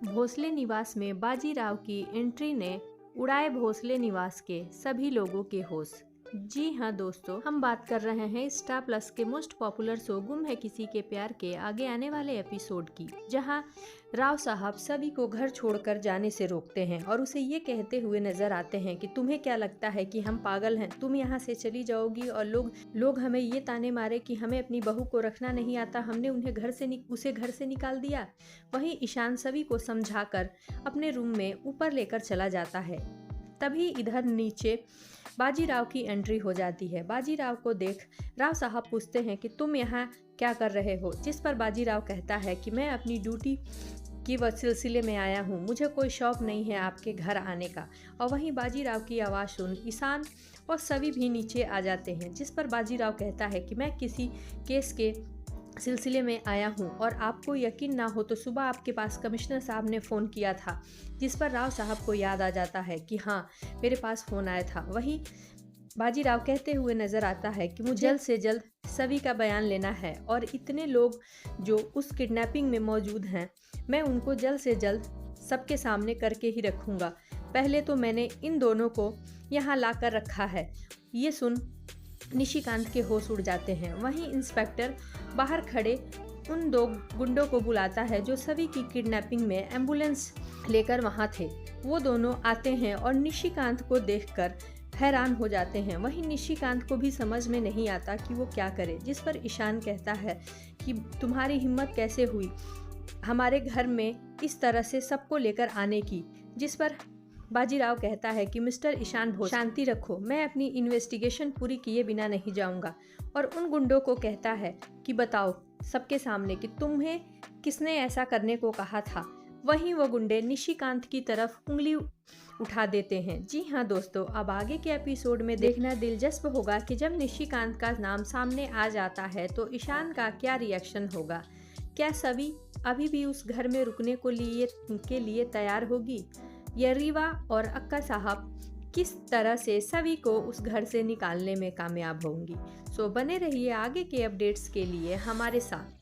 भोसले निवास में बाजीराव की एंट्री ने उड़ाए भोसले निवास के सभी लोगों के होश। जी हाँ दोस्तों, हम बात कर रहे हैं स्टार प्लस के मोस्ट पॉपुलर शो गुम है किसी के प्यार के आगे आने वाले एपिसोड की, जहां राव साहब सभी को घर छोड़कर जाने से रोकते हैं और उसे ये कहते हुए नजर आते हैं कि तुम्हें क्या लगता है कि हम पागल हैं, तुम यहाँ से चली जाओगी और लोग हमें ये ताने मारे कि हमें अपनी बहू को रखना नहीं आता, हमने उसे घर से निकाल दिया। वहीं ईशान सभी को समझाकर अपने रूम में ऊपर लेकर चला जाता है। तभी इधर नीचे बाजीराव की एंट्री हो जाती है। बाजीराव को देख राव साहब पूछते हैं कि तुम यहाँ क्या कर रहे हो, जिस पर बाजीराव कहता है कि मैं अपनी ड्यूटी की सिलसिले में आया हूँ, मुझे कोई शौक नहीं है आपके घर आने का। और वहीं बाजीराव की आवाज़ सुन ईशान और सभी भी नीचे आ जाते हैं, जिस पर बाजीराव कहता है कि मैं किसी केस के सिलसिले में आया हूँ और आपको यकीन ना हो तो सुबह आपके पास कमिश्नर साहब ने फ़ोन किया था, जिस पर राव साहब को याद आ जाता है कि हाँ मेरे पास फ़ोन आया था। वहीं बाजीराव कहते हुए नज़र आता है कि मुझे जल्द से जल्द सभी का बयान लेना है और इतने लोग जो उस किडनैपिंग में मौजूद हैं मैं उनको जल्द से जल्द सबके सामने करके ही रखूँगा। पहले तो मैंने इन दोनों को यहाँ ला कर रखा है। ये सुन निशिकांत के होश उड़ जाते हैं। वहीं इंस्पेक्टर बाहर खड़े उन दो गुंडों को बुलाता है जो सभी की किडनैपिंग में एम्बुलेंस लेकर वहां थे। वो दोनों आते हैं और निशिकांत को देखकर हैरान हो जाते हैं। वहीं निशिकांत को भी समझ में नहीं आता कि वो क्या करे, जिस पर ईशान कहता है कि तुम्हारी हिम्मत कैसे हुई हमारे घर में इस तरह से सबको लेकर आने की। जिस पर बाजीराव कहता है कि मिस्टर ईशान भोज शांति रखो, मैं अपनी इन्वेस्टिगेशन पूरी किए बिना नहीं जाऊंगा। और उन गुंडों को कहता है कि बताओ सबके सामने कि तुम्हें किसने ऐसा करने को कहा था। वहीं वो गुंडे निशिकांत की तरफ उंगली उठा देते हैं। जी हाँ दोस्तों, अब आगे के एपिसोड में देखना दिलचस्प होगा कि जब निशिकांत का नाम सामने आ जाता है तो ईशान का क्या रिएक्शन होगा। क्या सभी अभी भी उस घर में रुकने के लिए तैयार होगी या रीवा और अक्का साहब किस तरह से सभी को उस घर से निकालने में कामयाब होंगी। सो बने रहिए आगे के अपडेट्स के लिए हमारे साथ।